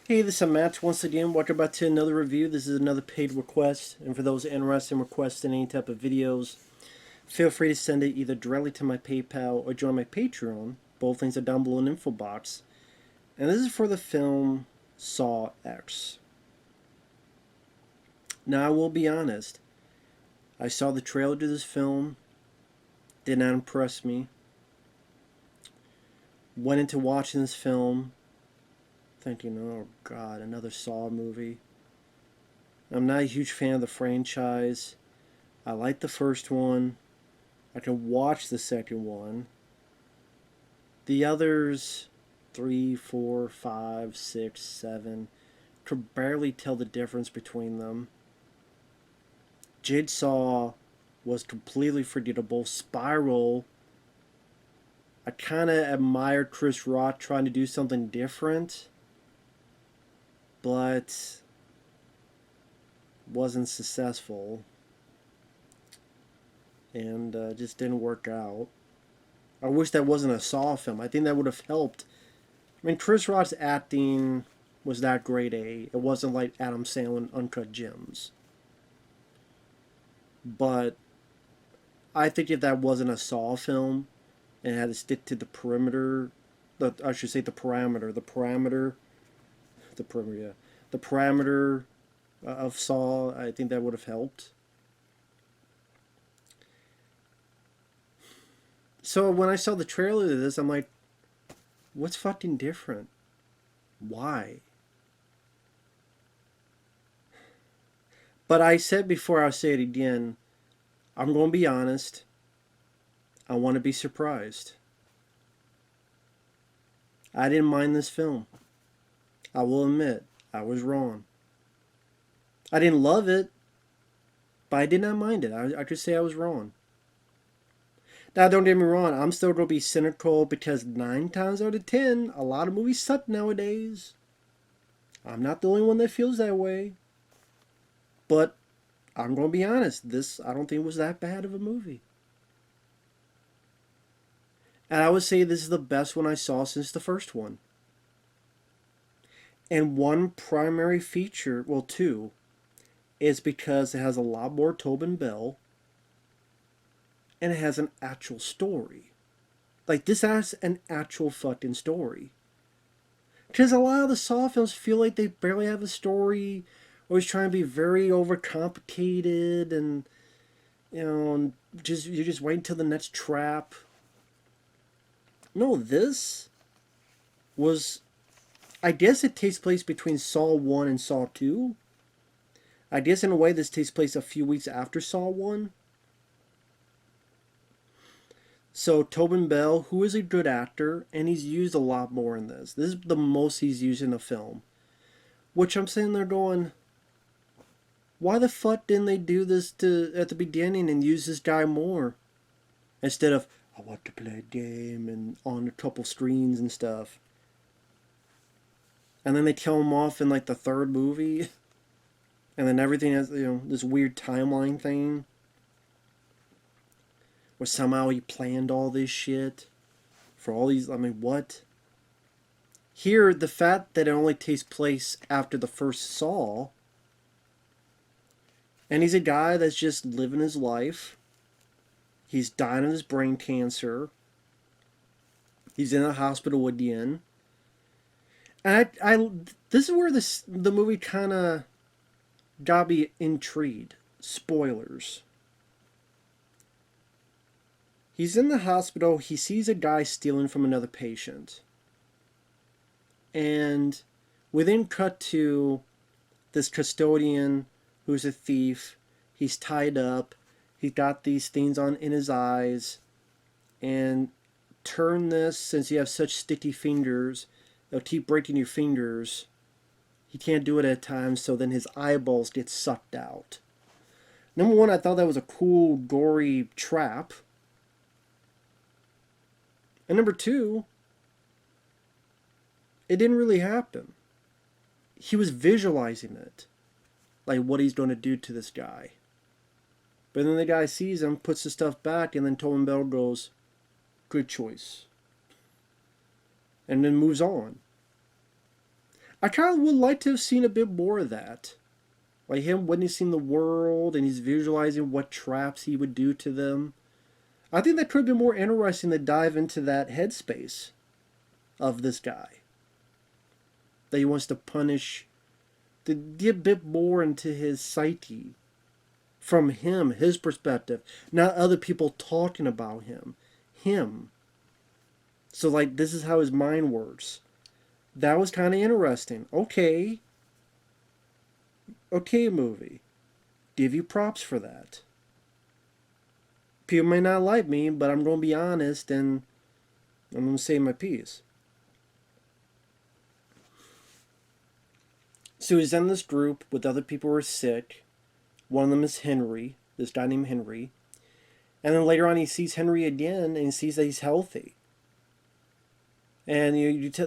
Hey, this is Matt once again. Welcome back to another review. This is another paid request, and for those interested in requesting any type of videos, feel free to send it either directly to my PayPal or join my Patreon. Both links are down below in the info box. And this is for the film Saw X. Now, I will be honest. I saw the trailer to this film. Did not impress me. Went into watching this film thinking, oh god, another Saw movie. I'm not a huge fan of the franchise. I like the first one. I can watch the second one. The others, 3, 4, 5, 6, 7, could barely tell the difference between them. Jigsaw was completely forgettable. Spiral, I kind of admired Chris Rock trying to do something different, but wasn't successful, and just didn't work out. I wish that wasn't a Saw film. I think that would have helped. I mean, Chris Rock's acting was that grade A. It wasn't like Adam Sandler in Uncut Gems. But I think if that wasn't a Saw film and had to stick to the perimeter, I should say the parameter, yeah, the parameter of Saw, I think that would have helped. So when I saw the trailer to this, I'm like, what's fucking different? Why? But I said before, I'll say it again. I'm going to be honest. I want to be surprised. I didn't mind this film. I will admit, I was wrong. I didn't love it, but I did not mind it. I could say I was wrong. Now, don't get me wrong. I'm still going to be cynical because 9 times out of 10, a lot of movies suck nowadays. I'm not the only one that feels that way. But I'm going to be honest. This, I don't think was that bad of a movie. And I would say this is the best one I saw since the first one. And one primary feature, well, two, is because it has a lot more Tobin Bell and it has an actual story. Like, this has an actual fucking story. Because a lot of the Saw films feel like they barely have a story, always trying to be very overcomplicated, and, you know, and you're just waiting till the next trap. No, this was, I guess it takes place between Saw 1 and Saw 2. I guess in a way this takes place a few weeks after Saw 1. So Tobin Bell, who is a good actor, and he's used a lot more in this. This is the most he's used in a film. Which I'm sitting there going, why the fuck didn't they do this at the beginning and use this guy more? Instead of, I want to play a game and on a couple screens and stuff. And then they kill him off in like the third movie. And then everything has, this weird timeline thing. Where somehow he planned all this shit. For all these, I mean, what? Here, the fact that it only takes place after the first Saw. And he's a guy that's just living his life. He's dying of his brain cancer. He's in a hospital again. And this is where the movie kind of got me intrigued. Spoilers. He's in the hospital. He sees a guy stealing from another patient. And we then cut to this custodian who's a thief. He's tied up. He's got these things on in his eyes. And turn this, since you have such sticky fingers, they'll keep breaking your fingers. He can't do it at times, so then his eyeballs get sucked out. Number one, I thought that was a cool, gory trap. And number two, it didn't really happen. He was visualizing it. Like what he's going to do to this guy. But then the guy sees him, puts the stuff back, and then Tobin Bell goes, good choice. And then moves on. I kind of would like to have seen a bit more of that. Like him witnessing the world and he's visualizing what traps he would do to them. I think that could have been more interesting to dive into that headspace of this guy. That he wants to punish, to get a bit more into his psyche. From him, his perspective. Not other people talking about him. Him. So, like, this is how his mind works. That was kind of interesting. Okay. Okay, movie. Give you props for that. People may not like me, but I'm going to be honest and I'm going to say my piece. So he's in this group with other people who are sick. One of them is Henry, this guy named Henry. And then later on he sees Henry again and he sees that he's healthy. And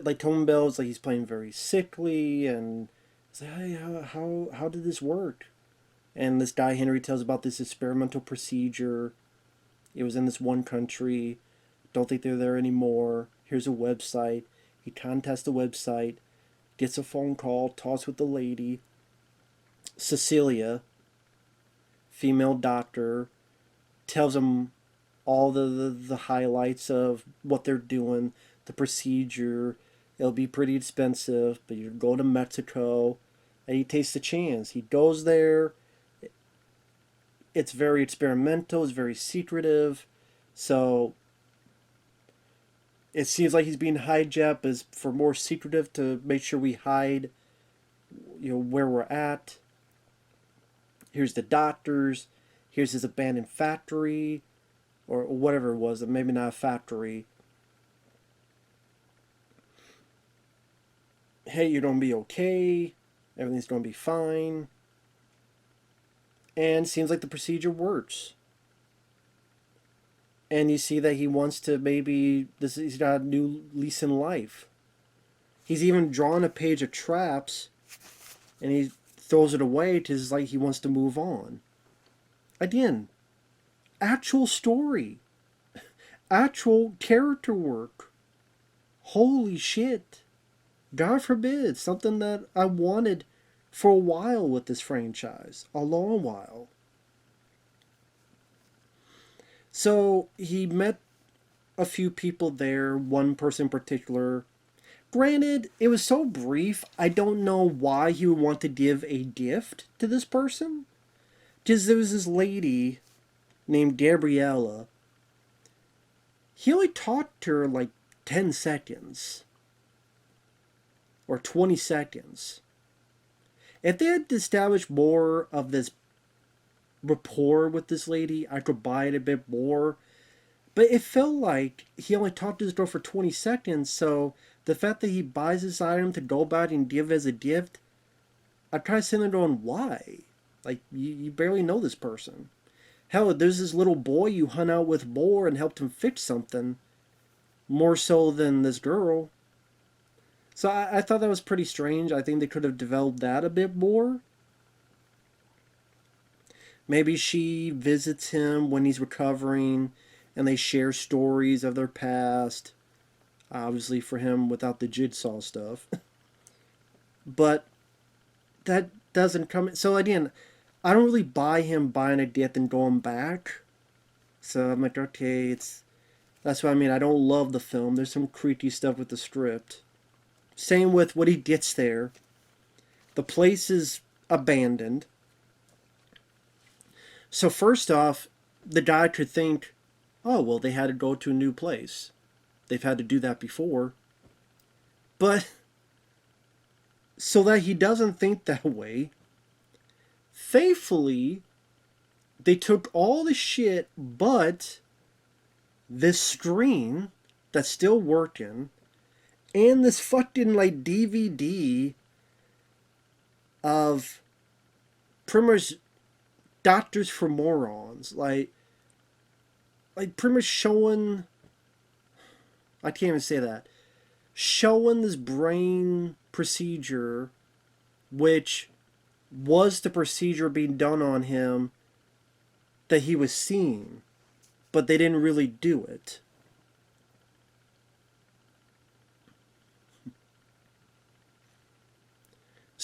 like Tobin Bell's like he's playing very sickly and it's like, hey, how did this work? And this guy Henry tells about this experimental procedure. It was in this one country. Don't think they're there anymore. Here's a website. He contacts the website, gets a phone call, talks with the lady, Cecilia, female doctor, tells him all the highlights of what they're doing, the procedure. It'll be pretty expensive, but you go to Mexico, and he takes the chance. He goes there. It's very experimental. It's very secretive. So it seems like he's being hijacked as for more secretive to make sure we hide, where we're at. Here's the doctors. Here's his abandoned factory, or whatever it was. Maybe not a factory. Hey, you're gonna be okay. Everything's gonna be fine. And it seems like the procedure works. And you see that he wants to he's got a new lease in life. He's even drawn a page of traps and he throws it away because like he wants to move on. Again, actual story. Actual character work. Holy shit. God forbid, something that I wanted for a while with this franchise. A long while. So he met a few people there, one person in particular. Granted, it was so brief, I don't know why he would want to give a gift to this person. Because there was this lady named Gabriella. He only talked to her like 10 seconds. Or 20 seconds. If they had established more of this rapport with this lady, I could buy it a bit more. But it felt like he only talked to this girl for 20 seconds, so the fact that he buys this item to go about and give as a gift, I try to sit there going, why? Like, you barely know this person. Hell, there's this little boy you hung out with more and helped him fix something, more so than this girl. So I thought that was pretty strange. I think they could have developed that a bit more. Maybe she visits him when he's recovering and they share stories of their past. Obviously for him without the jigsaw stuff. But that doesn't come... So again, I don't really buy him buying a gift and going back. So I'm like, okay, that's what I mean. I don't love the film. There's some creaky stuff with the script. Same with what he gets there. The place is abandoned. So first off, the guy could think, oh, well, they had to go to a new place. They've had to do that before. But so that he doesn't think that way, thankfully, they took all the shit but this screen that's still working and this fucking like DVD of pretty much Doctors for Morons, like pretty much showing, I can't even say that, showing this brain procedure, which was the procedure being done on him that he was seeing, but they didn't really do it.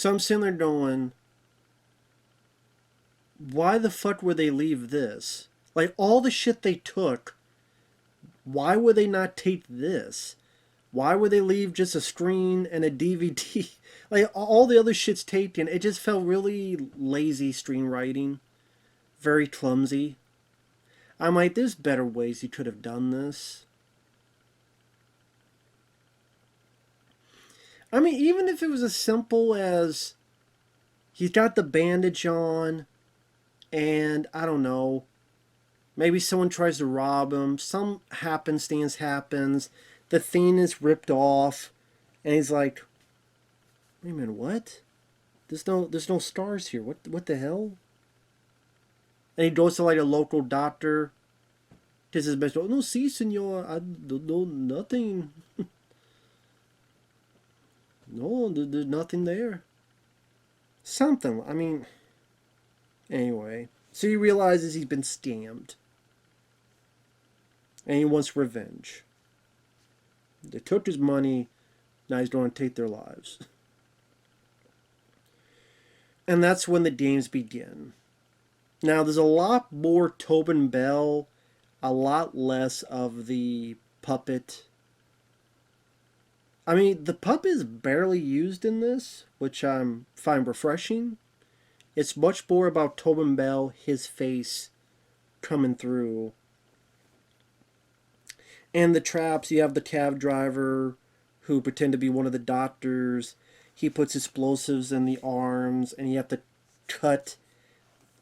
So I'm sitting there going, why the fuck would they leave this? Like, all the shit they took, why would they not take this? Why would they leave just a screen and a DVD? Like, all the other shit's taken. It just felt really lazy screenwriting. Very clumsy. I'm like, there's better ways you could have done this. I mean, even if it was as simple as he's got the bandage on, and I don't know, maybe someone tries to rob him, some happenstance happens, the thing is ripped off, and he's like, wait a minute, what? There's no stars here. What the hell? And he goes to like a local doctor. Does his best. No, si, senor. I don't know nothing. No, there's nothing there. Something. I mean, anyway. So he realizes he's been scammed. And he wants revenge. They took his money. Now he's going to take their lives. And that's when the games begin. Now, there's a lot more Tobin Bell, a lot less of the puppet. I mean, the puppet is barely used in this, which I find refreshing. It's much more about Tobin Bell, his face coming through. And the traps, you have the cab driver who pretend to be one of the doctors. He puts explosives in the arms, and you have to cut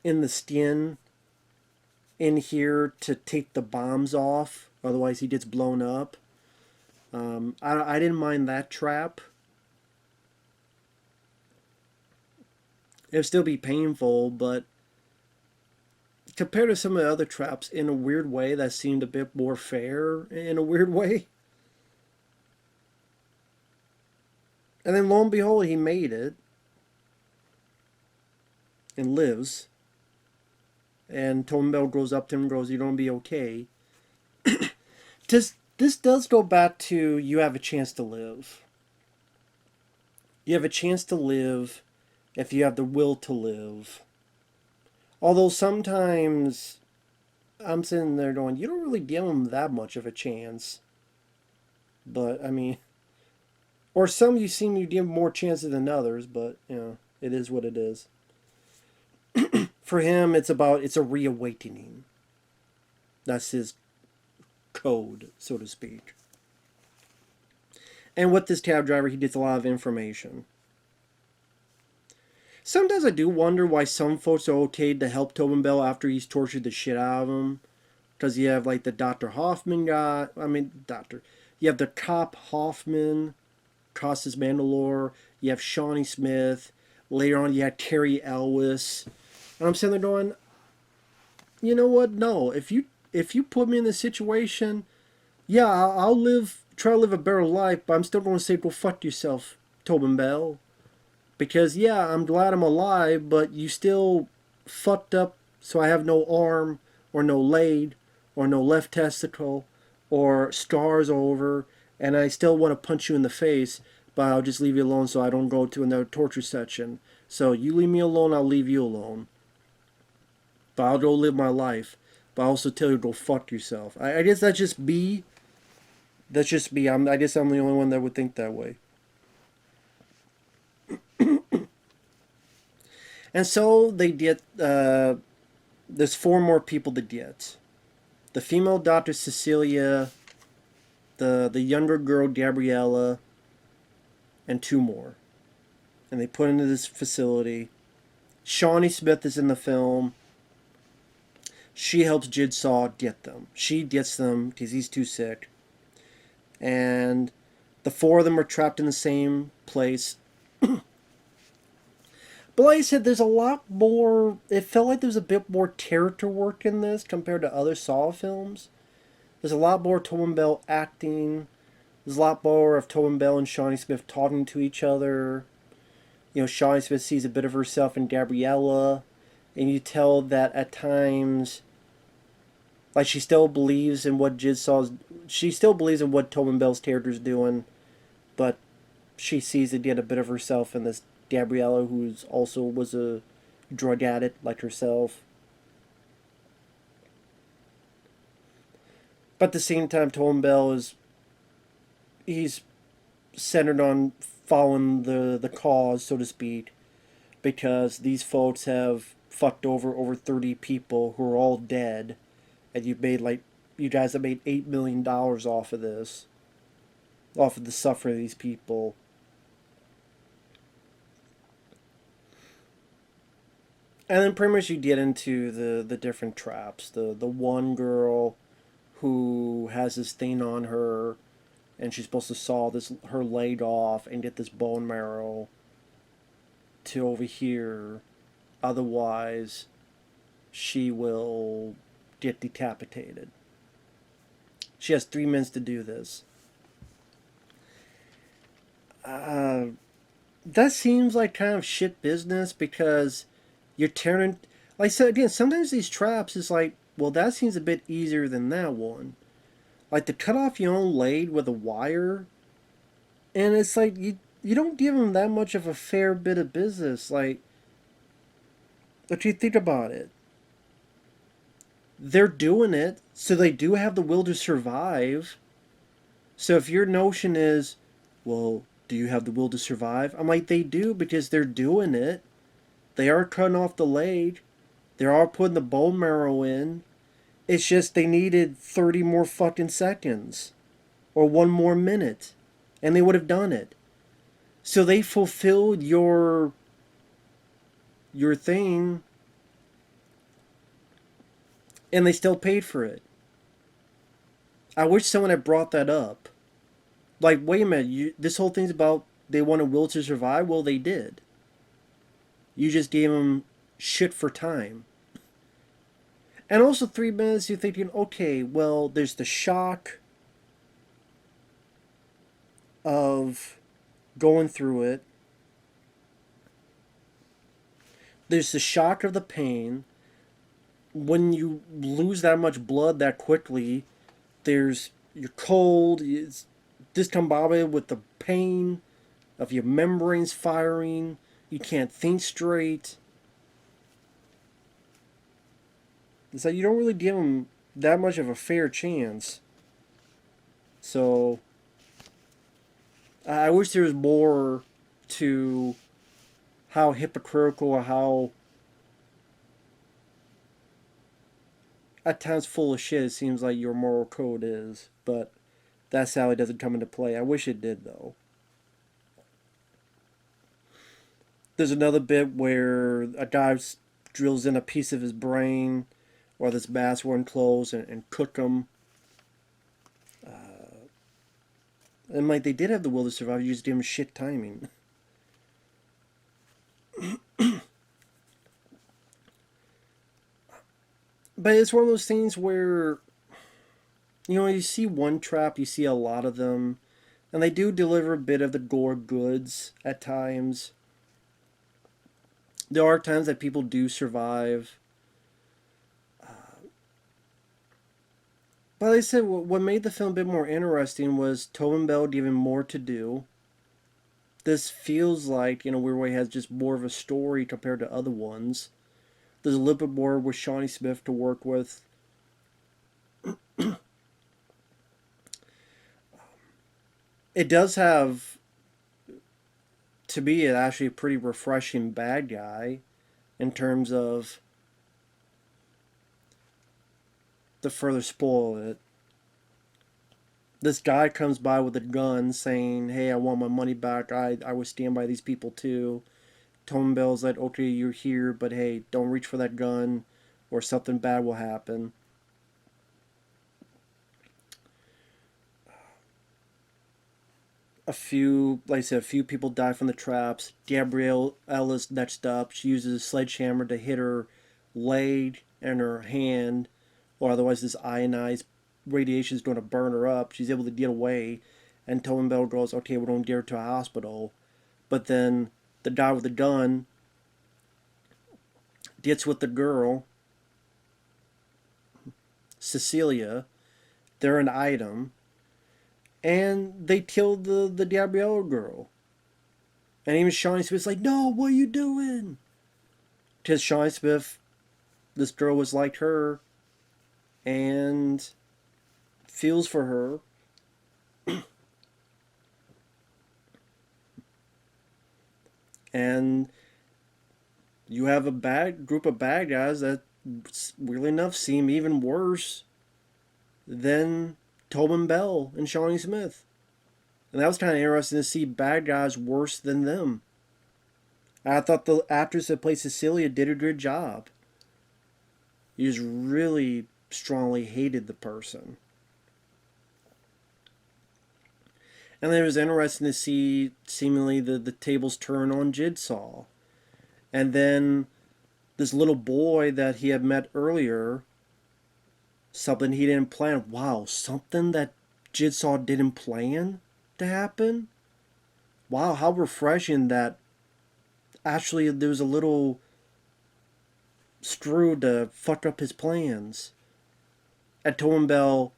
in the skin in here to take the bombs off. Otherwise, he gets blown up. I didn't mind that trap. It'll still be painful, but compared to some of the other traps, in a weird way, that seemed a bit more fair in a weird way. And then lo and behold, he made it. And lives. And Tobin Bell goes up to him and goes, you're going to be okay. This does go back to you have a chance to live. You have a chance to live if you have the will to live. Although sometimes I'm sitting there going, you don't really give them that much of a chance. But, I mean, or some you seem you give more chances than others, but, you know, it is what it is. For him, it's a reawakening. That's his code, so to speak. And with this cab driver, he gets a lot of information. Sometimes I do wonder why some folks are okay to help Tobin Bell after he's tortured the shit out of him. Because you have like the Dr. Hoffman guy. You have the cop Hoffman, Costas Mandalore. You have Shawnee Smith. Later on, you have Terry Elwes. And I'm sitting there going, you know what? No. If you put me in this situation, yeah, I'll try to live a better life, but I'm still going to say, go fuck yourself, Tobin Bell. Because, yeah, I'm glad I'm alive, but you still fucked up, so I have no arm, or no leg, or no left testicle, or scars over, and I still want to punch you in the face, but I'll just leave you alone so I don't go to another torture section. So you leave me alone, I'll leave you alone. But I'll go live my life. But I also tell you to go fuck yourself. I guess that's just me. That's just me. I guess I'm the only one that would think that way. And so they get, there's 4 more people to get. The female doctor Cecilia, the younger girl Gabriella, and 2 more. And they put into this facility. Shawnee Smith is in the film. She helps Jigsaw get them. She gets them because he's too sick. And the 4 of them are trapped in the same place. But like I said, there's a lot more. It felt like there was a bit more character work in this compared to other Saw films. There's a lot more Tobin Bell acting. There's a lot more of Tobin Bell and Shawnee Smith talking to each other. You know, Shawnee Smith sees a bit of herself in Gabriella. And you tell that at times, like, she still believes in what Jigsaw's. She still believes in what Tobin Bell's character's doing. But she sees again a bit of herself in this Gabriella, who also was a drug addict like herself. But at the same time, Tobin Bell he's centered on following the cause, so to speak, because these folks have fucked over 30 people who are all dead, and you guys have made $8 million off of this, off of the suffering of these people. And then pretty much you get into the different traps. The one girl who has this thing on her, and she's supposed to saw this her leg off and get this bone marrow to over here. Otherwise, she will get decapitated. She has 3 minutes to do this. That seems like kind of shit business because you're tearing. Like I said again, sometimes these traps is like, well, that seems a bit easier than that one. Like to cut off your own leg with a wire, and it's like you don't give them that much of a fair bit of business. Like, if you think about it, they're doing it, so they do have the will to survive. So if your notion is, well, do you have the will to survive? I'm like, they do because they're doing it. They are cutting off the leg. They are putting the bone marrow in. It's just they needed 30 more fucking seconds. Or 1 more minute. And they would have done it. So they fulfilled your thing. And they still paid for it. I wish someone had brought that up. Like, wait a minute, this whole thing's about they want a will to survive? Well, they did. You just gave them shit for time. And also 3 minutes, you're thinking, okay, well, there's the shock of going through it. There's the shock of the pain. When you lose that much blood that quickly, you're cold. It's discombobulated with the pain of your membranes firing. You can't think straight. It's like you don't really give them that much of a fair chance. So I wish there was more to how hypocritical or how at times full of shit it seems like your moral code is. But that sadly doesn't come into play. I wish it did, though. There's another bit where a guy drills in a piece of his brain while this mask were enclosed and cook him. And like they did have the will to survive, you just gave him shit timing. But it's one of those things where, you see one trap, you see a lot of them, and they do deliver a bit of the gore goods at times. There are times that people do survive. But like I said, what made the film a bit more interesting was Tobin Bell given more to do. This feels like, in a weird way, has just more of a story compared to other ones. There's a little bit more with Shawnee Smith to work with. It does have, to me, actually a pretty refreshing bad guy in terms of to further spoil it. This guy comes by with a gun saying, hey, I want my money back. I would stand by these people too. Tobin Bell's like, okay, you're here, but hey, don't reach for that gun or something bad will happen. Like I said, a few people die from the traps. Gabrielle Ellis next up. She uses a sledgehammer to hit her leg and her hand, or otherwise this ionized radiation is going to burn her up. She's able to get away, and Tobin Bell goes, okay, we're going to get her to a hospital. But then the guy with the gun gets with the girl, Cecilia. They're an item. And they killed the Gabriella girl. And even Shawnee Smith's like, no, what are you doing? Because Shawnee Smith, this girl was like her and feels for her. And you have a bad group of bad guys that, weirdly enough, seem even worse than Tobin Bell and Shawnee Smith. And that was kind of interesting to see bad guys worse than them. I thought the actress that played Cecilia did a good job. He just really strongly hated the person. And then it was interesting to see seemingly the tables turn on Jigsaw. And then this little boy that he had met earlier, something he didn't plan. Wow, something that Jigsaw didn't plan to happen? Wow, how refreshing that actually there was a little screw to fuck up his plans. And Tobin Bell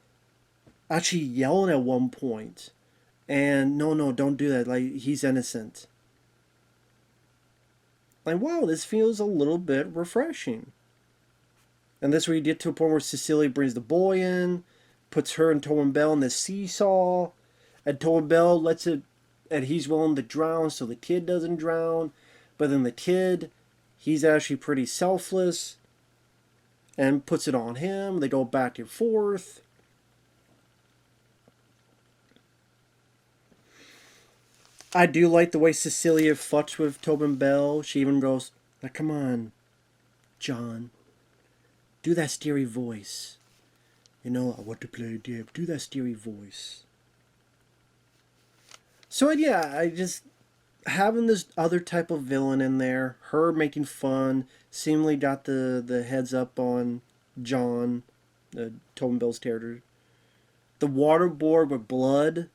actually yelled at one point, and no, don't do that. Like, he's innocent. Like, wow, this feels a little bit refreshing. And this is where you get to a point where Cecilia brings the boy in, puts her and Tobin Bell in this seesaw, and Tobin Bell lets it, and he's willing to drown so the kid doesn't drown. But then the kid, he's actually pretty selfless and puts it on him. They go back and forth. I do like the way Cecilia fucks with Tobin Bell. She even goes, now come on, John. Do that steery voice. You know, I want to play a game. Do that steery voice. So yeah, I just having this other type of villain in there, her making fun, seemingly got the heads up on John, Tobin Bell's character. The waterboard with blood,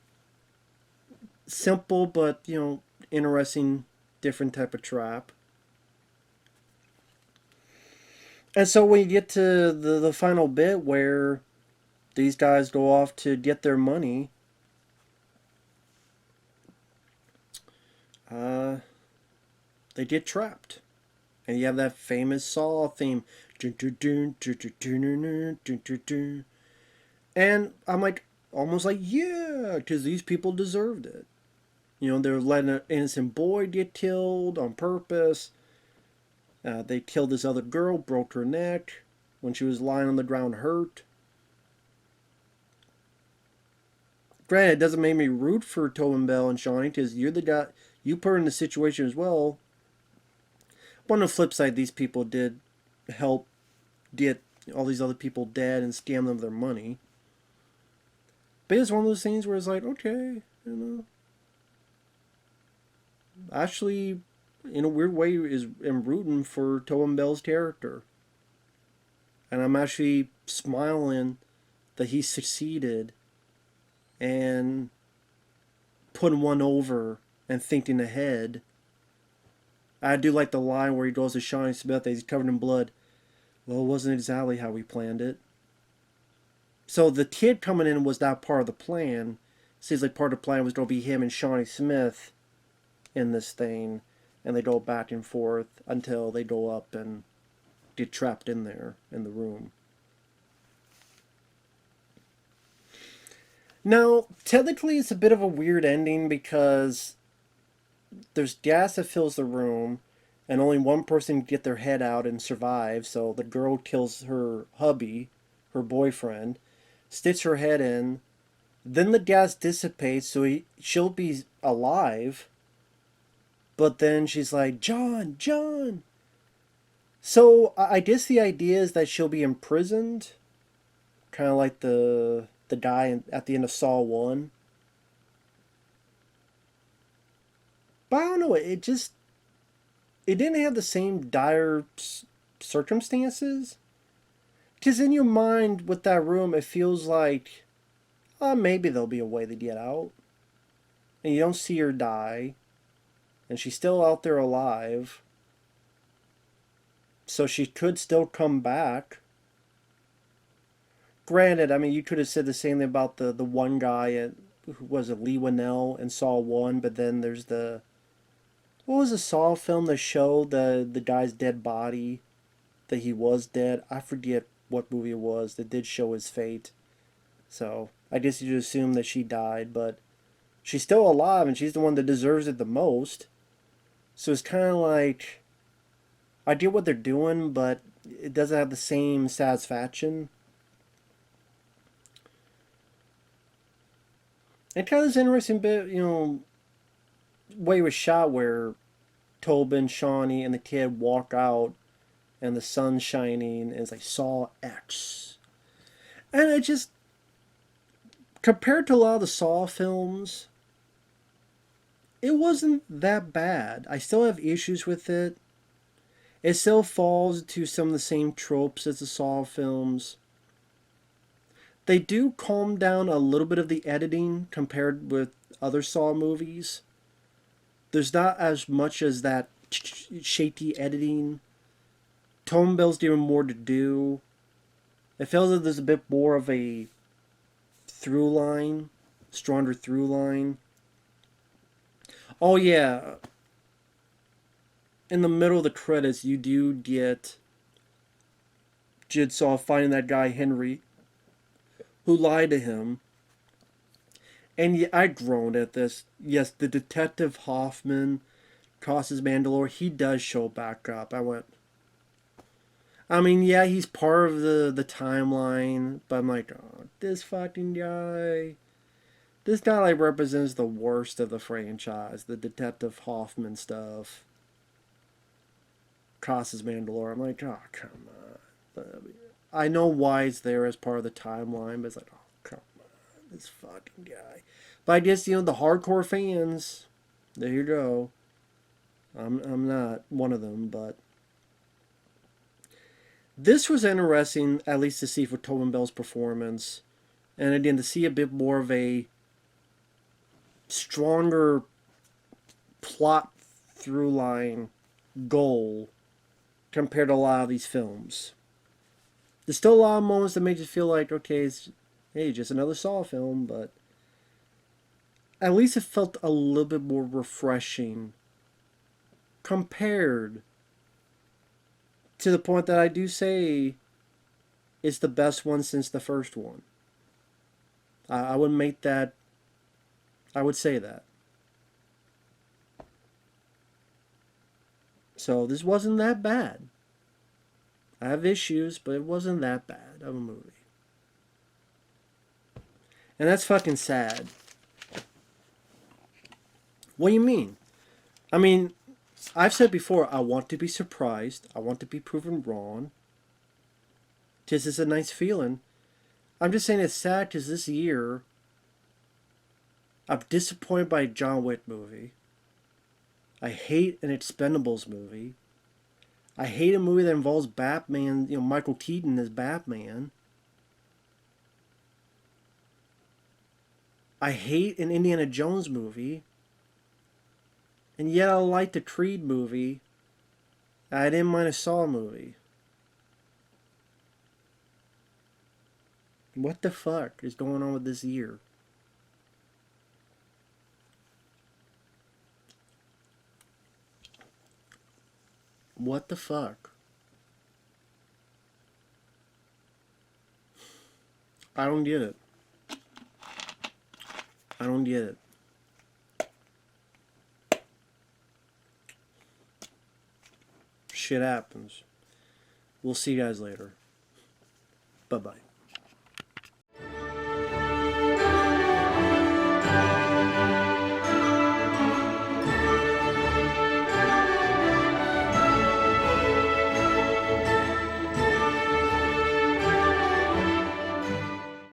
simple but interesting, different type of trap. And so when you get to the final bit where these guys go off to get their money, they get trapped. And you have that famous Saw theme. And I'm like, almost like, yeah, because these people deserved it. You know, they're letting an innocent boy get killed on purpose. They killed this other girl, broke her neck when she was lying on the ground hurt. Granted, it doesn't make me root for Tobin Bell and Shawnee because you're the guy, you put her in the situation as well. But on the flip side, these people did help get all these other people dead and scam them their money. But it's one of those things where it's like, okay, actually, in a weird way, am rooting for Tobin Bell's character. And I'm actually smiling that he succeeded and putting one over and thinking ahead. I do like the line where he goes to Shawnee Smith that he's covered in blood. Well, it wasn't exactly how we planned it. So the kid coming in was not part of the plan. Seems like part of the plan was going to be him and Shawnee Smith in this thing. And they go back and forth until they go up and get trapped in there in the room. Now, technically it's a bit of a weird ending because there's gas that fills the room and only one person can get their head out and survive. So the girl kills her hubby, her boyfriend, sticks her head in. Then the gas dissipates, so she'll be alive. But then she's like, John, John. So I guess the idea is that she'll be imprisoned, kind of like the guy at the end of Saw 1. But I don't know, it didn't have the same dire circumstances. Because in your mind with that room, it feels like, maybe there'll be a way to get out. And you don't see her die. And she's still out there alive. So she could still come back. Granted, I mean, you could have said the same thing about the one guy, who was it, Lee Winnell in Saw 1, but then there's the What was the Saw film that showed the guy's dead body, that he was dead? I forget what movie it was that did show his fate. So I guess you just assume that she died, but she's still alive and she's the one that deserves it the most. So it's kind of like, I get what they're doing, but it doesn't have the same satisfaction. It kind of is interesting bit, way it was shot where Tobin, Shawnee, and the kid walk out and the sun's shining and it's like Saw X. And it just, compared to a lot of the Saw films, it wasn't that bad. I still have issues with it. It still falls to some of the same tropes as the Saw films. They do calm down a little bit of the editing compared with other Saw movies. There's not as much as that shaky editing. Tone Bill's doing more to do. It feels like there's a bit more of a through line, stronger through line. Oh yeah, in the middle of the credits, you do get Jigsaw finding that guy Henry, who lied to him. And yeah, I groaned at this. Yes, the Detective Hoffman crosses Mandalore. He does show back up. I went. I mean, yeah, he's part of the timeline, but I'm like, oh, this fucking guy. This guy like represents the worst of the franchise. The Detective Hoffman stuff. Crosses Mandalore. I'm like, oh, come on. I know why it's there as part of the timeline, but it's like, oh, come on, this fucking guy. But I guess, the hardcore fans, there you go. I'm not one of them, but this was interesting, at least to see for Tobin Bell's performance. And again, to see a bit more of a stronger plot through line goal compared to a lot of these films. There's still a lot of moments that make you feel like, okay, it's, hey, just another Saw film, but at least it felt a little bit more refreshing compared to the point that I do say it's the best one since the first one. I would make that, I would say that. So this wasn't that bad. I have issues, but it wasn't that bad of a movie. And that's fucking sad. What do you mean? I mean, I've said before, I want to be surprised. I want to be proven wrong. Just is a nice feeling. I'm just saying it's sad because this year, I'm disappointed by a John Wick movie. I hate an Expendables movie. I hate a movie that involves Batman, Michael Keaton as Batman. I hate an Indiana Jones movie. And yet I like the Creed movie. I didn't mind a Saw movie. What the fuck is going on with this year? What the fuck? I don't get it. I don't get it. Shit happens. We'll see you guys later. Bye-bye.